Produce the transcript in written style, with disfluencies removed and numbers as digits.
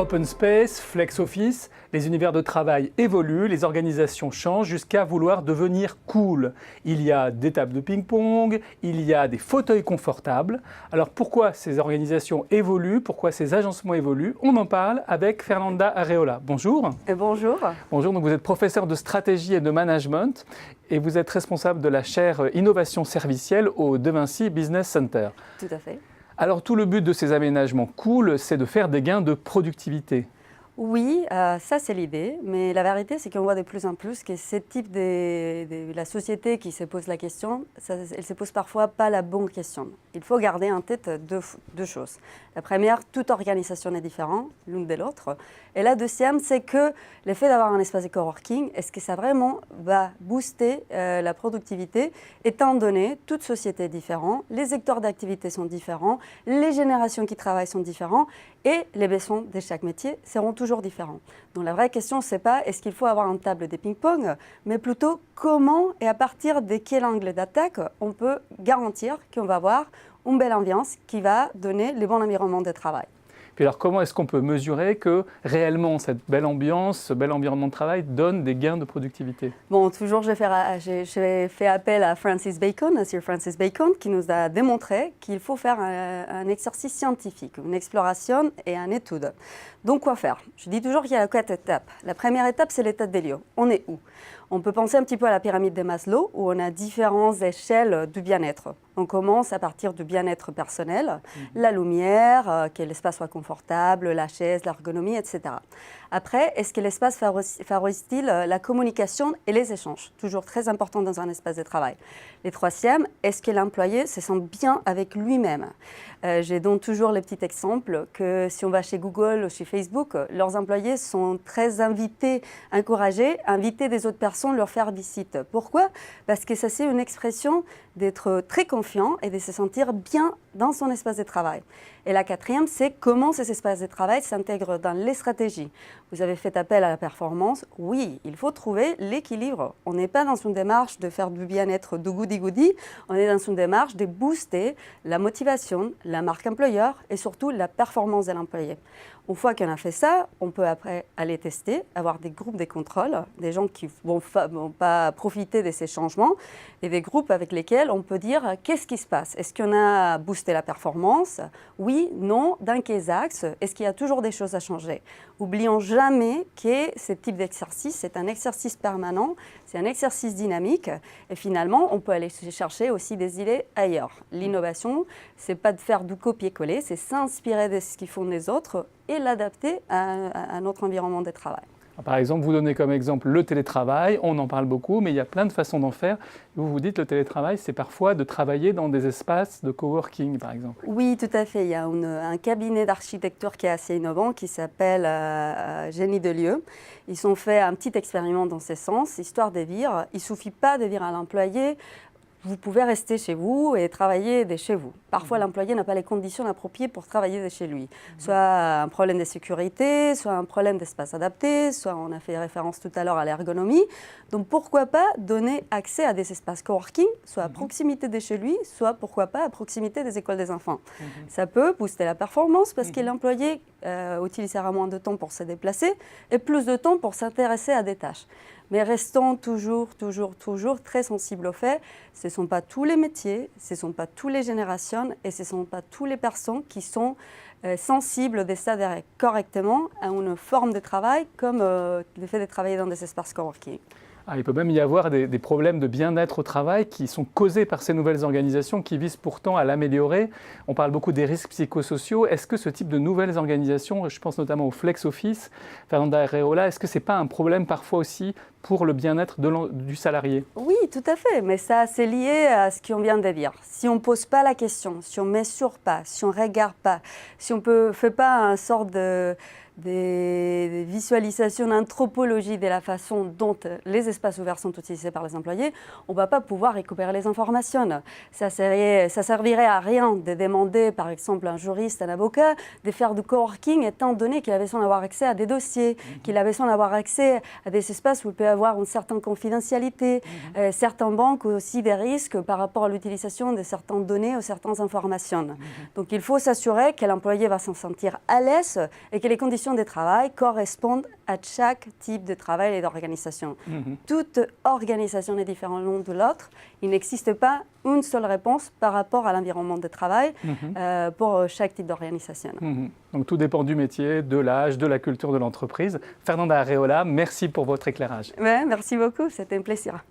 Open Space, Flex Office, les univers de travail évoluent, les organisations changent jusqu'à vouloir devenir cool. Il y a des tables de ping-pong, il y a des fauteuils confortables. Alors pourquoi ces organisations évoluent, pourquoi ces agencements évoluent? On en parle avec Fernanda Areola. Bonjour. Bonjour. Bonjour, donc vous êtes professeur de stratégie et de management et vous êtes responsable de la chaire Innovation servicielle au De Vinci Business Center. Tout à fait. Alors tout le but de ces aménagements cool, c'est de faire des gains de productivité. Oui, ça c'est l'idée, mais la vérité c'est qu'on voit de plus en plus que ce type de la société qui se pose la question, elle ne se pose parfois pas la bonne question. Il faut garder en tête deux choses. La première, toute organisation est différente l'une de l'autre. Et la deuxième, c'est que le fait d'avoir un espace de coworking, est-ce que ça vraiment va booster la productivité, étant donné toute société est différente, les secteurs d'activité sont différents, les générations qui travaillent sont différentes et les besoins de chaque métier seront toujours différents. Donc la vraie question, c'est pas est-ce qu'il faut avoir une table de ping-pong, mais plutôt comment et à partir de quel angle d'attaque on peut garantir qu'on va avoir une belle ambiance qui va donner le bon environnement de travail. Puis alors comment est-ce qu'on peut mesurer que réellement cette belle ambiance, ce bel environnement de travail donne des gains de productivité? Bon, toujours j'ai fait appel à Francis Bacon, à Sir Francis Bacon, qui nous a démontré qu'il faut faire un exercice scientifique, une exploration et une étude. Donc quoi faire? Je dis toujours qu'il y a 4 étapes. La première étape, c'est l'état des lieux. On est où? On peut penser un petit peu à la pyramide de Maslow, où on a différentes échelles du bien-être. On commence à partir du bien-être personnel, la lumière, que l'espace soit confortable, la chaise, l'ergonomie, etc. Après, est-ce que l'espace favorise-t-il la communication et les échanges? Toujours très important dans un espace de travail. Et troisième, est-ce que l'employé se sent bien avec lui-même? J'ai donc toujours le petit exemple que si on va chez Google ou chez Facebook, leurs employés sont très invités, encouragés, invités des autres personnes leur faire visite. Pourquoi? Parce que ça c'est une expression d'être très confiant et de se sentir bien dans son espace de travail. Et la quatrième, c'est comment ces espaces de travail s'intègrent dans les stratégies. Vous avez fait appel à la performance. Oui, il faut trouver l'équilibre. On n'est pas dans une démarche de faire du bien-être du goody-goody, on est dans une démarche de booster la motivation, la marque employeur et surtout la performance de l'employé. Une fois qu'on a fait ça, on peut après aller tester, avoir des groupes de contrôle, des gens qui ne vont pas profiter de ces changements et des groupes avec lesquels on peut dire qu'est-ce qui se passe? Est-ce qu'on a boosté la performance? Oui, non, dans quels axes? Est-ce qu'il y a toujours des choses à changer? Oublions jamais que ce type d'exercice, c'est un exercice permanent, c'est un exercice dynamique et finalement, on peut aller chercher aussi des idées ailleurs. L'innovation, ce n'est pas de faire du copier-coller, c'est s'inspirer de ce qu'ils font les autres et l'adapter à notre environnement de travail. Par exemple, vous donnez comme exemple le télétravail, on en parle beaucoup, mais il y a plein de façons d'en faire. Vous vous dites que le télétravail, c'est parfois de travailler dans des espaces de coworking, par exemple. Oui, tout à fait. Il y a un cabinet d'architecture qui est assez innovant, qui s'appelle Génie de lieu. Ils ont fait un petit expériment dans ce sens, histoire de dire, il ne suffit pas de dire à l'employé, vous pouvez rester chez vous et travailler de chez vous. Parfois, l'employé n'a pas les conditions appropriées pour travailler de chez lui. Soit un problème de sécurité, soit un problème d'espace adapté, soit on a fait référence tout à l'heure à l'ergonomie. Donc, pourquoi pas donner accès à des espaces coworking, soit à proximité de chez lui, soit pourquoi pas à proximité des écoles des enfants. Ça peut booster la performance parce que l'employé utilisera moins de temps pour se déplacer et plus de temps pour s'intéresser à des tâches. Mais restons toujours très sensibles au fait, ce ne sont pas tous les métiers, ce ne sont pas toutes les générations et ce ne sont pas toutes les personnes qui sont sensibles de s'adhérer correctement à une forme de travail comme le fait de travailler dans des espaces coworking. Il peut même y avoir des problèmes de bien-être au travail qui sont causés par ces nouvelles organisations qui visent pourtant à l'améliorer. On parle beaucoup des risques psychosociaux. Est-ce que ce type de nouvelles organisations, je pense notamment au Flex Office, Fernanda Areola, est-ce que ce n'est pas un problème parfois aussi pour le bien-être du salarié? Oui, tout à fait, mais ça c'est lié à ce qu'on vient de dire. Si on ne pose pas la question, si on ne mesure pas, si on ne regarde pas, si on ne fait pas une sorte des visualisations d'anthropologie de la façon dont les espaces ouverts sont utilisés par les employés, on ne va pas pouvoir récupérer les informations. Ça servirait à rien de demander, par exemple, à un juriste, un avocat, de faire du coworking étant donné qu'il a besoin d'avoir accès à des dossiers, qu'il a besoin d'avoir accès à des espaces où il peut avoir une certaine confidentialité. Certaines banques ont aussi des risques par rapport à l'utilisation de certaines données ou certaines informations. Donc il faut s'assurer que l'employé va s'en sentir à l'aise et que les conditions conditions de travail correspondent à chaque type de travail et d'organisation. Toute organisation est différente l'une de l'autre. Il n'existe pas une seule réponse par rapport à l'environnement de travail pour chaque type d'organisation. Donc tout dépend du métier, de l'âge, de la culture de l'entreprise. Fernanda Areola, merci pour votre éclairage. Ouais, merci beaucoup, c'était un plaisir.